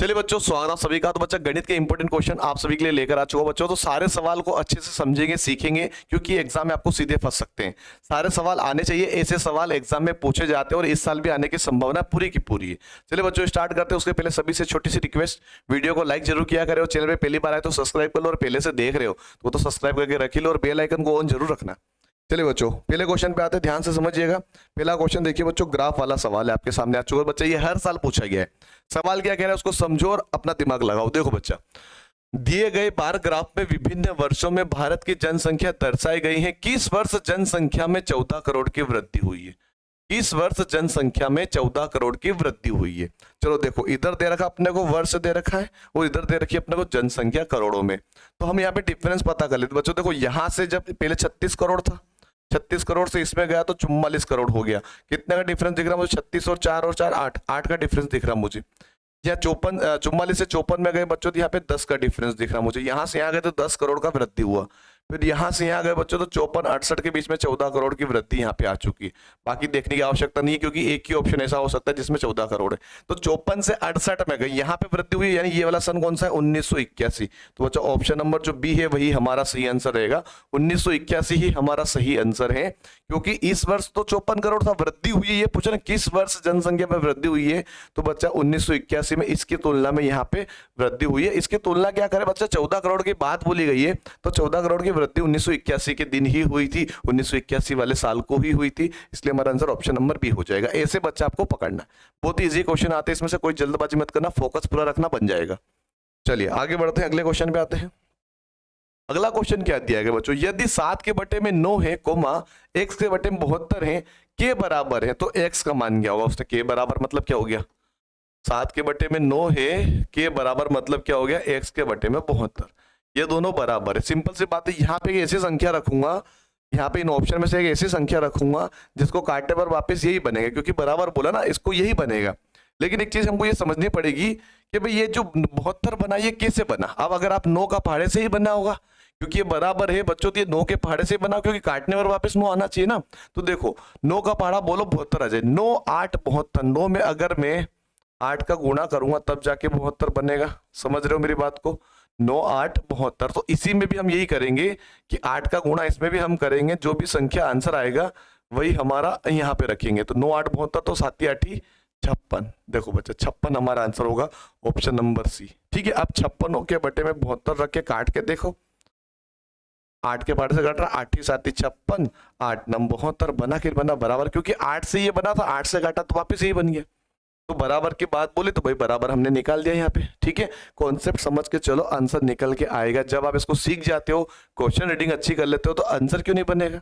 चलिए बच्चों, स्वागत आप सभी का। तो बच्चा गणित के इंपॉर्टेंट क्वेश्चन आप सभी के लिए लेकर आ चुका हूं बच्चों। तो सारे सवाल को अच्छे से समझेंगे, सीखेंगे, क्योंकि एग्जाम में आपको सीधे फंस सकते हैं। सारे सवाल आने चाहिए, ऐसे सवाल एग्जाम में पूछे जाते हैं और इस साल भी आने की संभावना पूरी की पूरी है। चलिए बच्चों स्टार्ट करते हैं। उसके पहले सभी से छोटी सी रिक्वेस्ट, वीडियो को लाइक जरूर किया करें और चैनल पे पहली बार आए तो सब्सक्राइब कर लो, और पहले से देख रहे हो तो सब्सक्राइब करके रख लो और बेल आइकन को ऑन जरूर रखना। चलिए बच्चों पहले क्वेश्चन पे आते हैं, ध्यान से समझिएगा। पहला क्वेश्चन देखिए बच्चों, ग्राफ वाला सवाल है, आपके सामने आ चुका है बच्चा। ये हर साल पूछा गया है। सवाल क्या कह रहा है उसको समझो और अपना दिमाग लगाओ। देखो बच्चा, दिए गए बार ग्राफ में विभिन्न वर्षों में भारत की जनसंख्या दर्शाई गई है। किस वर्ष जनसंख्या में 14 करोड़ की वृद्धि हुई है? इस वर्ष जनसंख्या में 14 करोड़ की वृद्धि हुई है। चलो देखो, इधर दे रखा अपने को वर्ष दे रखा है और इधर दे रखी है अपने को जनसंख्या करोड़ों में। तो हम यहाँ पे डिफरेंस पता कर लेते बच्चों। देखो यहां से जब पहले 36 करोड़ था, 36 करोड़ से इसमें गया तो 44 करोड़ हो गया। कितने का डिफरेंस दिख रहा है मुझे? 36 और 4 और 4 8, 8 का डिफरेंस दिख रहा है मुझे। यहाँ 44 से 54 में गए बच्चों तो यहाँ पे 10 का डिफरेंस दिख रहा है मुझे। यहाँ से यहाँ गए तो 10 करोड़ का वृद्धि हुआ। फिर यहाँ से यहाँ गए बच्चों तो 54 68 के बीच में 14 करोड़ की वृद्धि यहाँ पे आ चुकी है। बाकी देखने की आवश्यकता नहीं है, क्योंकि एक ही ऑप्शन ऐसा हो सकता है जिसमें 14 करोड़ है। तो 54 से 68 में गई, यहाँ पे वृद्धि हुई, यानी ये वाला सन कौन सा है? 1981। तो बच्चा ऑप्शन नंबर जो बी है वही हमारा सही आंसर रहेगा। 1981 ही हमारा सही आंसर है, क्योंकि इस वर्ष तो 54 करोड़ था, वृद्धि हुई है। ये पूछा ना किस वर्ष जनसंख्या में वृद्धि हुई है, तो बच्चा 1981 में इसकी तुलना में यहाँ पे वृद्धि हुई है। इसकी तुलना क्या करे बच्चा? 14 करोड़ की बात बोली गई है, तो 14 करोड़ की वृद्धि 1981 के दिन ही हुई थी, 1981 वाले साल को ही हुई थी। इसलिए हमारा आंसर ऑप्शन नंबर बी हो जाएगा। ऐसे बच्चा आपको पकड़ना। बहुत इजी क्वेश्चन आते हैं, इसमें से कोई जल्दबाजी मत करना, फोकस पूरा रखना, बन जाएगा। चलिए आगे बढ़ते हैं, अगले क्वेश्चन पे आते हैं। अगला क्वेश्चन क्या दिया गया बच्चों? यदि 7 के बटे में 9 है, कोमा x के बटे में 72 है, के बराबर है, तो x का मान क्या होगा? उसने के बराबर मतलब क्या हो गया? 7 के बटे में 9 है, के बराबर मतलब क्या हो गया? x के बटे में 72। ये दोनों बराबर है। सिंपल सी बात है। यहाँ पे एक ऐसी संख्या रखूंगा, यहाँ पे इन ऑप्शन में से एक ऐसी संख्या रखूंगा जिसको काटने पर वापस यही बनेगा, क्योंकि बराबर बोला ना, इसको यही बनेगा। लेकिन एक चीज हमको ये समझनी पड़ेगी कि भाई ये जो 72 बना ये कैसे बना? अब अगर आप 9 का पहाड़े से ही बना होगा, क्योंकि ये बराबर है बच्चों, तो ये 9 के पहाड़े से बना, क्योंकि काटने पर वापस 9 आना चाहिए ना। तो देखो 9 का पहाड़ा बोलो 72 आ जाए। 9 8 72। 9 में अगर मैं 8 का गुणा करूंगा तब जाके 72 बनेगा। समझ रहे हो मेरी बात को? 9 8 72। तो इसी में भी हम यही करेंगे कि 8 का गुणा इसमें भी हम करेंगे। जो भी संख्या आंसर आएगा वही हमारा यहाँ पे रखेंगे। तो 9 8 72, तो 7 8 56। देखो बच्चा 56 हमारा आंसर होगा, ऑप्शन नंबर सी। ठीक है, अब 56 के बटे में 72 रख के काट के देखो। 8 के पहाड़े से काट रहा, 8 7 56, 8 9 72 बना, फिर बना बराबर, क्योंकि 8 से ये बना था, 8 से काटा तो वापस यही बन गया। तो बराबर की बात बोले तो भाई बराबर हमने निकाल दिया यहाँ पे। ठीक है, कॉन्सेप्ट समझ के चलो, आंसर निकल के आएगा। जब आप इसको सीख जाते हो, क्वेश्चन रीडिंग अच्छी कर लेते हो, तो आंसर क्यों नहीं बनेगा?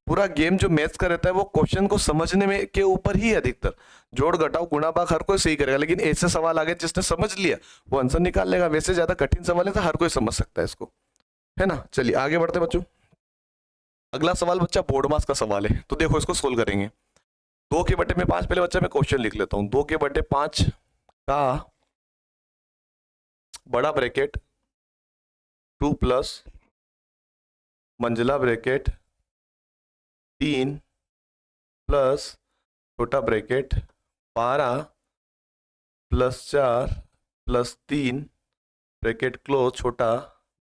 पूरा गेम जो मैथ्स का रहता है वो क्वेश्चन को समझने में के ऊपर ही है अधिकतर। जोड़ घटाओ गुणा भाग हर कोई सही करेगा, लेकिन ऐसे सवाल आगे जिसने समझ लिया वो आंसर निकाल लेगा। वैसे ज्यादा कठिन सवाल है तो हर कोई समझ सकता है इसको, है ना। चलिए आगे बढ़ते बच्चों। अगला सवाल बच्चा बोर्ड मास का सवाल है, तो देखो इसको सोल्व करेंगे। 2 के बटे में 5, पहले बच्चा मैं क्वेश्चन लिख लेता हूं। 2 के बटे 5 का बड़ा ब्रैकेट 2 प्लस मंजिला ब्रैकेट 3 प्लस छोटा bracket 12 plus 4 plus 3 bracket close, छोटा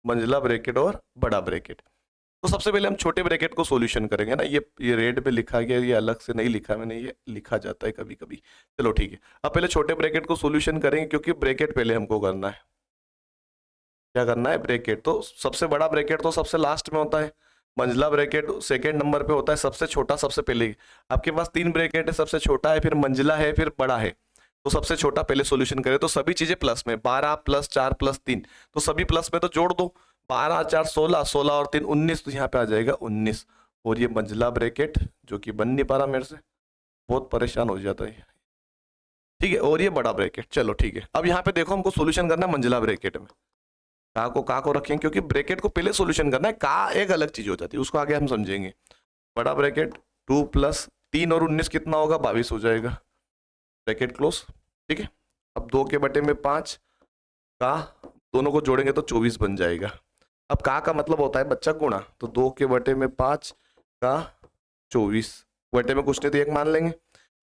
मंजिला ब्रैकेट और बड़ा ब्रैकेट। तो सबसे पहले हम छोटे ब्रैकेट को सॉल्यूशन करेंगे ना। ये रेड पे लिखा गया, ये अलग से नहीं लिखा मैंने, ये लिखा जाता है कभी कभी। चलो ठीक है, अब पहले छोटे ब्रैकेट को सॉल्यूशन करेंगे, क्योंकि ब्रैकेट पहले हमको करना है। क्या करना है? ब्रैकेट। तो सबसे बड़ा ब्रैकेट तो सबसे लास्ट में होता है, मंजिला ब्रैकेट सेकंड नंबर पे होता है, सबसे छोटा सबसे पहले। आपके पास 3 ब्रैकेट है, सबसे छोटा है, फिर मंजिला है, फिर बड़ा है। तो सबसे छोटा पहले सॉल्यूशन करें, तो सभी चीजें प्लस में। 12 प्लस 4 प्लस 3, तो सभी प्लस में, तो जोड़ दो। 12 4 16, 16 और 3 19, तो यहाँ पे आ जाएगा 19। और ये मंजिला ब्रैकेट जो कि बन नहीं पा रहा मेरे से, बहुत परेशान हो जाता है। ठीक है, और ये बड़ा ब्रैकेट। चलो ठीक है, अब यहाँ पे देखो हमको सॉल्यूशन करना है मंजिला ब्रैकेट में। का को रखेंगे, क्योंकि ब्रैकेट को पहले सॉल्यूशन करना है। का एक अलग चीज हो जाती है, उसको आगे हम समझेंगे। बड़ा ब्रैकेट 2 प्लस 3 और 19 कितना होगा? 22 हो जाएगा, ब्रैकेट क्लोज। ठीक है, अब 2 के बटे में 5 का दोनों को जोड़ेंगे तो 24 बन जाएगा। अब का मतलब होता है बच्चा गुणा, तो 2 के बटे में 5 का 24, बटे में कुछ नहीं तो 1 मान लेंगे,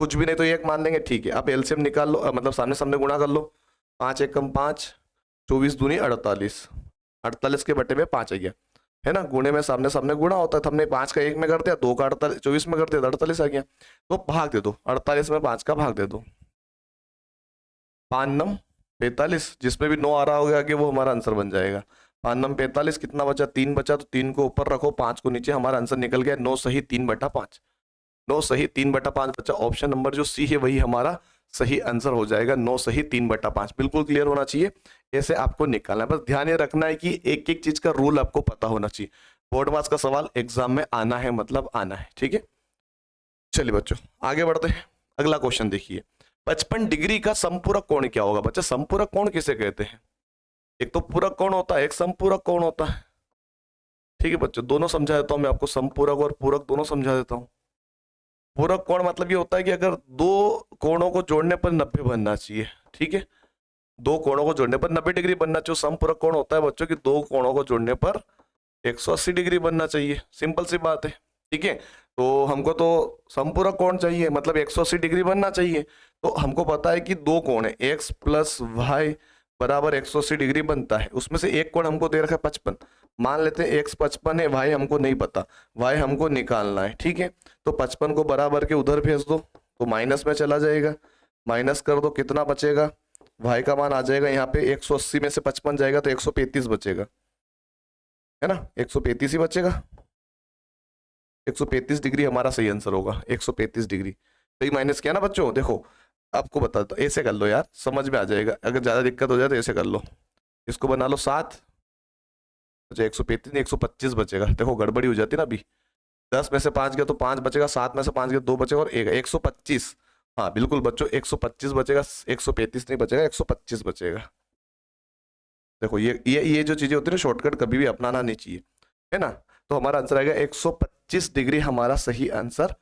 कुछ भी नहीं तो 1 मान लेंगे। ठीक है, अब एलसीएम निकाल लो, मतलब सामने सामने गुणा कर लो। 5 एकम 5, 24 दूनी 48, 48 के बटे में 5 आ गया, है ना। गुणे में सामने सामने गुणा होता है, तो हमने 5 का 1 में कर दिया, 2 का 48 24 में कर दिया, 48 आ गया। तो भाग दे दो, 48 में 5 का भाग दे दो, 5 नम 45, जिसमें भी 9 आ रहा होगा आगे वो हमारा आंसर बन जाएगा। 5 नम 45, कितना बचा, 3 बचा, तो 3 को ऊपर रखो, 5 को नीचे, हमारा आंसर निकल गया 9 सही 3/5। 9 सही 3/5 बचा। ऑप्शन नंबर जो सी है वही हमारा सही आंसर हो जाएगा, 9 सही 3/5। बिल्कुल क्लियर होना चाहिए, ऐसे आपको निकालना है। बस ध्यान ये रखना है कि एक एक चीज का रूल आपको पता होना चाहिए। बोर्ड मास का सवाल एग्जाम में आना है, मतलब आना है, ठीक है। चलिए बच्चों आगे बढ़ते हैं, अगला क्वेश्चन देखिए। 55 डिग्री का समपूरक कोण क्या होगा? बच्चा समपूरक कोण किसे कहते हैं? एक तो पूरक कोण होता है, एक समपूरक कोण होता है, ठीक है बच्चों। दोनों समझा देता हूं मैं आपको, समपूरक और पूरक दोनों समझा देता हूं। पूरक कोण मतलब ये होता है कि अगर दो कोणों को जोड़ने पर 90 बनना चाहिए, ठीक है। दो कोणों को जोड़ने पर 90 डिग्री बनना चाहिए। समपूरक कोण होता है बच्चों कि दो कोणों को जोड़ने पर 180 डिग्री बनना चाहिए, सिंपल सी बात है, ठीक है। तो हमको तो समपूरक कोण चाहिए, मतलब 180 डिग्री बनना चाहिए। तो हमको पता है कि दो कोण है, x प्लस वाई बराबर 180 डिग्री बनता है। उसमें से एक कोण हमको दे रखा है 55, मान लेते हैं x 55 है, y हमको नहीं पता, y हमको निकालना है, ठीक है। तो 55 को बराबर के उधर भेज दो, तो माइनस में चला जाएगा, माइनस कर दो, कितना बचेगा, y का मान आ जाएगा यहाँ पे 180 में से 55 जाएगा तो 135 बचेगा, है ना। 135 ही बचेगा, 135 डिग्री हमारा सही आंसर होगा। 135 डिग्री सही माइनस किया ना बच्चों। देखो आपको बताता हूं, ऐसे कर लो यार, समझ में आ जाएगा। अगर ज्यादा दिक्कत हो जाए तो ऐसे कर लो, इसको बना लो 7, अच्छा 135 नहीं 125 बचेगा। देखो गड़बड़ी हो जाती है ना अभी, 10 में से 5 गया तो 5 बचेगा, 7 में से 5 गया 2 बचेगा और 125। हाँ बिल्कुल बच्चों 125 बचेगा, 135 नहीं बचेगा, 125 बचेगा। देखो ये जो चीजें होती है ना, शॉर्टकट कभी भी अपनाना नहीं चाहिए, है ना। तो हमारा आंसर आएगा 125 डिग्री, हमारा सही आंसर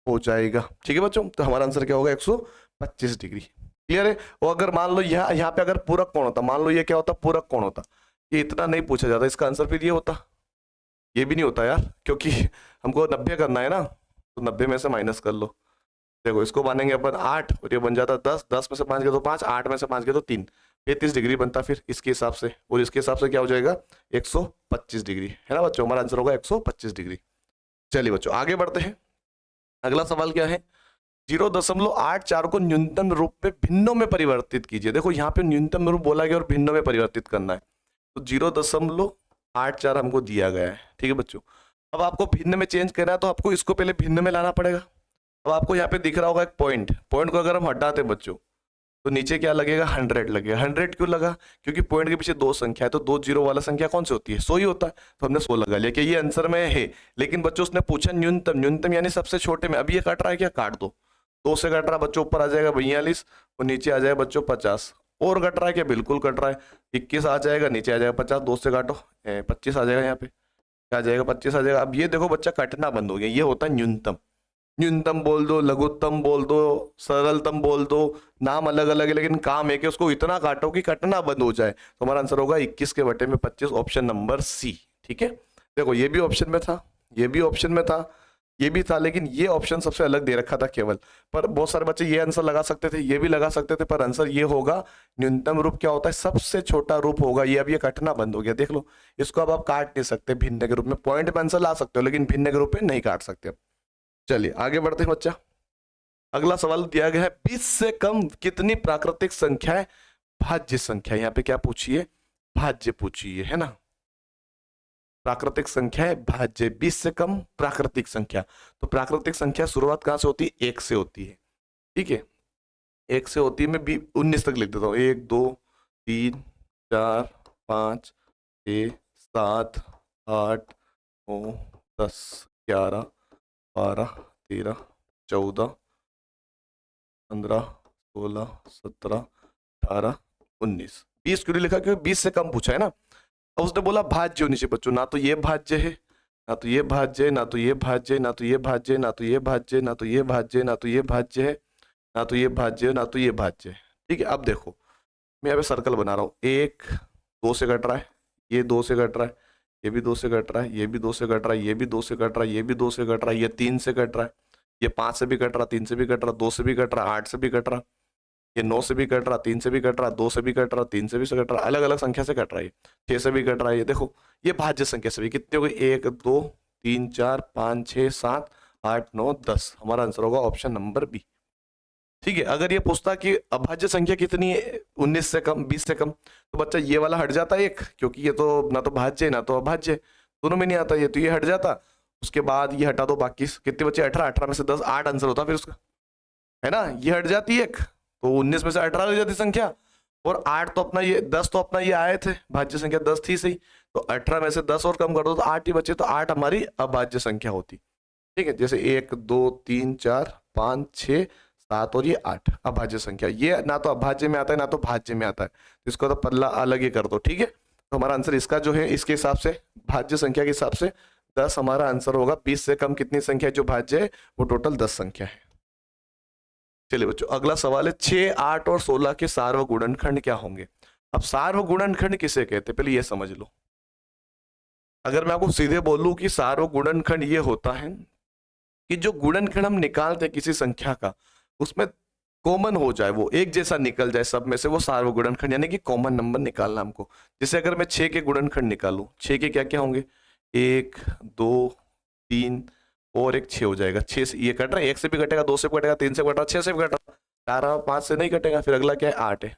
हो जाएगा, ठीक है बच्चों। तो हमारा आंसर क्या होगा, 125 डिग्री। क्लियर है। और अगर मान लो यहाँ पे अगर पूरक कोण होता, मान लो ये क्या होता, पूरक कोण होता, ये इतना नहीं पूछा जाता, इसका आंसर फिर ये होता, ये भी नहीं होता यार, क्योंकि हमको 90 करना है ना, तो 90 में से माइनस कर लो। देखो इसको मानेंगे अपन 8 और ये बन जाता 10, 10 में से 5 गया तो 5, 8 में से 5 गया तो 3, 33 डिग्री बनता फिर इसके हिसाब से। और इसके हिसाब से क्या हो जाएगा, 125 डिग्री, है ना बच्चों। हमारा आंसर होगा 125 डिग्री। चलिए बच्चों आगे बढ़ते हैं, अगला सवाल क्या है, 0.84 को न्यूनतम रूप में भिन्नों में परिवर्तित कीजिए। देखो यहाँ पे न्यूनतम रूप बोला गया और भिन्नों में परिवर्तित करना है, तो 0.84 हमको दिया गया है, ठीक है बच्चों। अब आपको भिन्न में चेंज करना है तो आपको इसको पहले भिन्न में लाना पड़ेगा। अब आपको यहाँ पे दिख रहा होगा एक पॉइंट, पॉइंट को अगर हम हटाते बच्चों तो नीचे क्या लगेगा, 100 लगेगा। 100 क्यों लगा, क्योंकि पॉइंट के पीछे दो संख्या है, तो दो जीरो वाला संख्या कौन सी होती है, 100 ही होता है, तो हमने 100 लगा लिया कि ये आंसर में है। लेकिन बच्चों उसने पूछा न्यूनतम, न्यूनतम यानी सबसे छोटे में। अभी ये कट रहा है क्या, काट दो, 2 से कट रहा है बच्चों, ऊपर आ जाएगा 42 और नीचे आ जाएगा बच्चों 50। और कट रहा है क्या, बिल्कुल कट रहा है, 21 आ जाएगा, नीचे आ जाएगा 50, 2 से काटो 25 आ जाएगा, यहाँ पे क्या आ जाएगा 25 आ जाएगा। अब ये देखो बच्चा कटना बंद हो गया, ये होता है न्यूनतम। न्यूनतम बोल दो, लघुत्तम बोल दो, सरलतम बोल दो, नाम अलग अलग है लेकिन काम है कि उसको इतना काटो कि कटना बंद हो जाए। तो हमारा आंसर होगा 21 के बटे में 25, ऑप्शन नंबर सी, ठीक है। देखो ये भी ऑप्शन में था, ये भी ऑप्शन में था, ये भी था, लेकिन ये ऑप्शन सबसे अलग दे रखा था केवल। पर बहुत सारे बच्चे ये आंसर लगा सकते थे, ये भी लगा सकते थे, पर आंसर ये होगा न्यूनतम रूप क्या होता है, सबसे छोटा रूप होगा ये। अब ये कटना बंद हो गया, देख लो इसको अब आप काट नहीं सकते भिन्न के रूप में। पॉइंट में आंसर ला सकते हो लेकिन भिन्न के रूप में नहीं काट सकते। चलिए आगे बढ़ते हैं बच्चा, अगला सवाल दिया गया है 20 से कम कितनी प्राकृतिक संख्या है भाज्य संख्या। यहाँ पे क्या पूछिए, भाज्य पूछिए, है ना। प्राकृतिक संख्या है भाज्य, 20 से कम प्राकृतिक संख्या। तो प्राकृतिक संख्या शुरुआत कहां से होती है, 1 से होती है, ठीक है। 1 से होती है, मैं 19 तक लिख देता हूँ, 1 2 3 4 5 6 7 8 9 10 11 12 13 14 15 16 17 18 19। 20 क्यों नहीं लिखा, क्योंकि 20 से कम पूछा है ना। अब उसने बोला भाज्य होनी चाहिए बच्चों, ना तो ये भाज्य है, ना तो ये भाज्य है, ना तो ये भाज्य है, ना तो ये भाज्य है, ना तो ये भाज्य है, ना तो ये भाज्य है, ना तो ये भाज्य है, ना तो ये भाज्य है, ना तो ये भाज्य है, ठीक है। अब देखो मैं यहाँ पे सर्कल बना रहा हूँ, 1 2 से कट रहा है, ये 2 से कट रहा है, ये भी 2 से कट रहा है, ये भी 2 से कट रहा है, ये भी 2 से कट रहा है, ये भी 2 से कट रहा है, ये 3 से कट रहा है, ये 5 से भी कट रहा, 3 से भी कट रहा, 2 से भी कट रहा, 8 से भी कट रहा, ये 9 से भी कट रहा, 3 से भी कट रहा, 2 से भी कट रहा, 3 से भी से कट रहा, अलग अलग संख्या से कट रहा है, 6 से भी कट रहा है। ये देखो ये भाज्य संख्या से भी कितनी हो गई, 1 2 3 4 5 6 7 8 9 10। हमारा आंसर होगा ऑप्शन नंबर बी। ठीक है, अगर ये पूछता कि अभाज्य संख्या कितनी है 19 से कम 20 से कम, तो बच्चा ये वाला हट जाता एक, क्योंकि ये तो ना तो भाज्य है ना तो अभाज्य, दोनों में नहीं आता ये, तो ये हट जाता। उसके बाद ये हटा दो, बाकी कितने बच्चे 18, 18 में से 10, 8 आंसर होता फिर उसका, है ना। ये हट जाती है एक, तो 19 में से 18 हो जाती संख्या, और 8 तो अपना ये 10 तो अपना ये आए थे, भाज्य संख्या 10 थी सही, तो 18 में से 10 और कम कर दो तो 8 ही बचे, तो 8 हमारी अभाज्य संख्या होती। ठीक है, जैसे 1 2 3 4 5 6 7 और ये 8 अभाज्य संख्या, ये ना तो अभाज्य में आता है ना तो भाज्य में आता है, तो इसको तो पल्ला अलग ही कर दो। ठीक है, तो हमारा आंसर इसका जो है इसके हिसाब से भाज्य संख्या के हिसाब से 10 हमारा आंसर होगा। 20 से कम कितनी संख्या जो भाज्य है वो टोटल 10 संख्या है। चलिए बच्चों, अगला सवाल है 6 8 और 16 के सार्वगुणनखंड क्या होंगे। अब सार्वगुणनखंड किसे कहते हैं पहले ये समझ लो। अगर मैं आपको सीधे बोलूं कि सार्वगुणनखंड ये होता है कि जो गुणनखंड हम निकालते हैं किसी संख्या का, उसमें कॉमन हो जाए, वो एक जैसा निकल जाए सब में से, वो सार्वगुणनखंड यानी कि कॉमन नंबर निकालना हमको। जैसे अगर मैं 6 के गुणनखंड निकालूं, 6 के क्या क्या होंगे, 1 2 3 और एक 6 हो जाएगा। 6 से ये कट रहा है, 1 से भी कटेगा, 2 से भी कटेगा, 3 से भी कट रहा, 6 से भी कट रहा, 4 5 से नहीं कटेगा। फिर अगला क्या है, 8 है,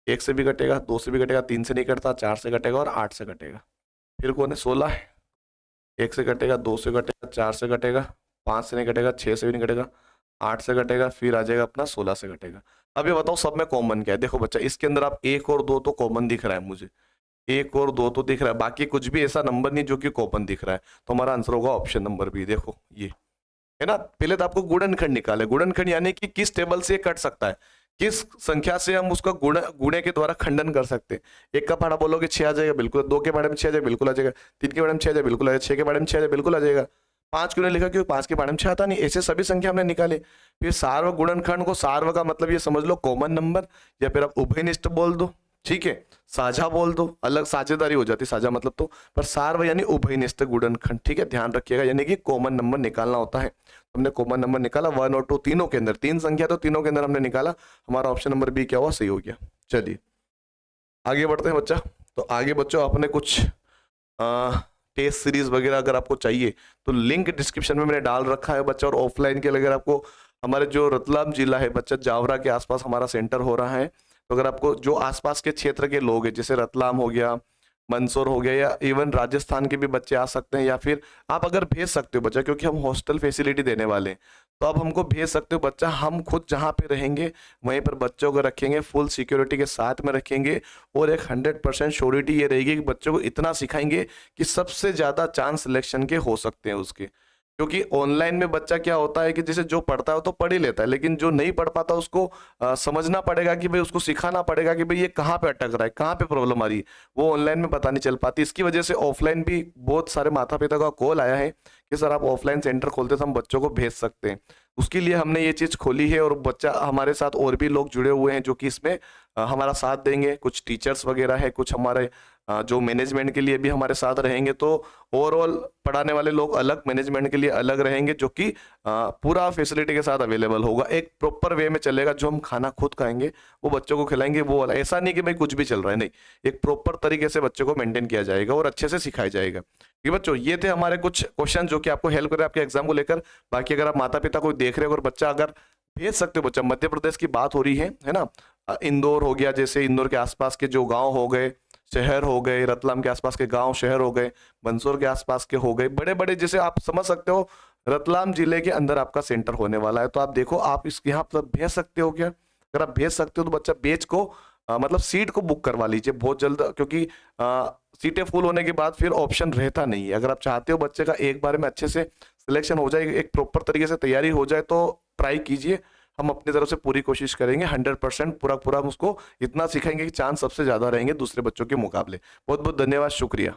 1 से भी कटेगा, 2 से भी कटेगा, 3 से नहीं कटता, 4 से कटेगा और 8 से कटेगा। फिर कौन है, 16 है, 1 से कटेगा, 2 से कटेगा, 4 से कटेगा, 5 से नहीं कटेगा, 6 से भी नहीं कटेगा, 8 से कटेगा, फिर आ जाएगा अपना 16 से कटेगा। अब ये बताओ सब में कॉमन क्या है। देखो बच्चा, इसके अंदर आप 1 और 2 तो कॉमन दिख रहा है मुझे, 1 और 2 तो दिख रहा है, बाकी कुछ भी ऐसा नंबर नहीं जो कि कॉमन दिख रहा है, तो हमारा आंसर होगा ऑप्शन नंबर बी। देखो ये है ना, पहले तो आपको गुणनखंड निकाले, गुणनखंड यानी कि किस टेबल से कट सकता है, किस संख्या से हम उसका गुणे के द्वारा खंडन कर सकते हैं। 1 का पढ़ा बोलोगे 6 आ जाएगा बिल्कुल, 2 के बारे में 6 आ जाएगा बिल्कुल आ जाएगा, 3 के बारे में 6 आ जाएगा बिल्कुल आ जाएगा, 6 के बारे में 6 आ जाएगा बिल्कुल आ जाएगा। 5 क्यों नहीं लिखा, क्योंकि 5 के बारे में 6 आता नहीं। ऐसे सभी संख्या हमने निकाले। फिर सार्व गुणनखंड को, सार्व का मतलब ये समझ लो कॉमन नंबर, या फिर आप उभयनिष्ठ बोल दो, ठीक है, साझा बोल दो, अलग साझेदारी हो जाती, साझा मतलब तो, पर सार्व यानी उभयनिष्ठ गुणनखंड। ठीक है, ध्यान रखिएगा, यानी कि कॉमन नंबर निकालना होता है। हमने कॉमन नंबर निकाला 1 और 2 तीनों के अंदर, 3 संख्या तो तीनों के अंदर हमने निकाला, हमारा ऑप्शन नंबर बी क्या हुआ, सही हो गया। चलिए आगे बढ़ते हैं बच्चा। तो आगे बच्चों अपने कुछ टेस्ट सीरीज वगैरह अगर आपको चाहिए तो लिंक डिस्क्रिप्शन में मैंने डाल रखा है बच्चा। और ऑफलाइन के लिए अगर आपको, हमारे जो रतलाम जिला है बच्चा, जावरा के आसपास हमारा सेंटर हो रहा है, तो अगर आपको जो आसपास के क्षेत्र के लोग हैं, जैसे रतलाम हो गया, मंदसौर हो गया, या इवन राजस्थान के भी बच्चे आ सकते हैं, या फिर आप अगर भेज सकते हो बच्चा, क्योंकि हम हॉस्टल फैसिलिटी देने वाले हैं, तो आप हमको भेज सकते हो बच्चा। हम खुद जहाँ पे रहेंगे वहीं पर बच्चों को रखेंगे, फुल सिक्योरिटी के साथ में रखेंगे, और एक 100% श्योरिटी ये रहेगी कि बच्चों को इतना सिखाएंगे कि सबसे ज़्यादा चांस सिलेक्शन के हो सकते हैं उसके। क्योंकि ऑनलाइन में बच्चा क्या होता है कि जैसे जो पढ़ता है वो तो पढ़ ही लेता है, लेकिन जो नहीं पढ़ पाता उसको समझना पड़ेगा कि भाई, उसको सिखाना पड़ेगा कि भाई ये कहाँ पे अटक रहा है, कहाँ पे प्रॉब्लम आ रही है, वो ऑनलाइन में पता नहीं चल पाती। इसकी वजह से ऑफलाइन भी बहुत सारे माता पिता का कॉल आया है कि सर आप ऑफलाइन सेंटर खोलते तो हम बच्चों को भेज सकते हैं। उसके लिए हमने ये चीज़ खोली है, और बच्चा हमारे साथ और भी लोग जुड़े हुए हैं जो कि इसमें हमारा साथ देंगे। कुछ टीचर्स वगैरह है, कुछ हमारे जो मैनेजमेंट के लिए भी हमारे साथ रहेंगे। तो ओवरऑल पढ़ाने वाले लोग अलग, मैनेजमेंट के लिए अलग रहेंगे, जो कि पूरा फैसिलिटी के साथ अवेलेबल होगा। एक प्रॉपर वे में चलेगा, जो हम खाना खुद खाएंगे वो बच्चों को खिलाएंगे, वो वाला। ऐसा नहीं कि भाई कुछ भी चल रहा है, नहीं, एक प्रॉपर तरीके से बच्चों को मेंटेन किया जाएगा और अच्छे से सिखाया जाएगा। ये बच्चों, ये थे हमारे कुछ क्वेश्चन जो कि आपको हेल्प करें आपके एग्जाम को लेकर। बाकी अगर आप माता पिता को देख रहे हो और बच्चा अगर भेज सकते हो, बच्चा मध्य प्रदेश की बात हो रही है ना, इंदौर हो गया, जैसे इंदौर के आसपास के जो गांव हो गए, शहर हो गए, रतलाम के आसपास के गांव शहर हो गए, मंदसौर के आसपास के हो गए, बड़े बड़े, जैसे आप समझ सकते हो रतलाम जिले के अंदर आपका सेंटर होने वाला है। तो आप देखो, आप इसके यहाँ पर भेज सकते हो क्या? अगर आप भेज सकते हो तो बच्चा बैच को मतलब सीट को बुक करवा लीजिए बहुत जल्द, क्योंकि सीटें फुल होने के बाद फिर ऑप्शन रहता नहीं है। अगर आप चाहते हो बच्चे का एक बार में अच्छे से सिलेक्शन हो जाए, एक प्रॉपर तरीके से तैयारी हो जाए, तो ट्राई कीजिए। हम अपनी तरफ से पूरी कोशिश करेंगे, 100% पूरा हम उसको इतना सिखाएंगे कि चांस सबसे ज्यादा रहेंगे दूसरे बच्चों के मुकाबले। बहुत बहुत धन्यवाद, शुक्रिया।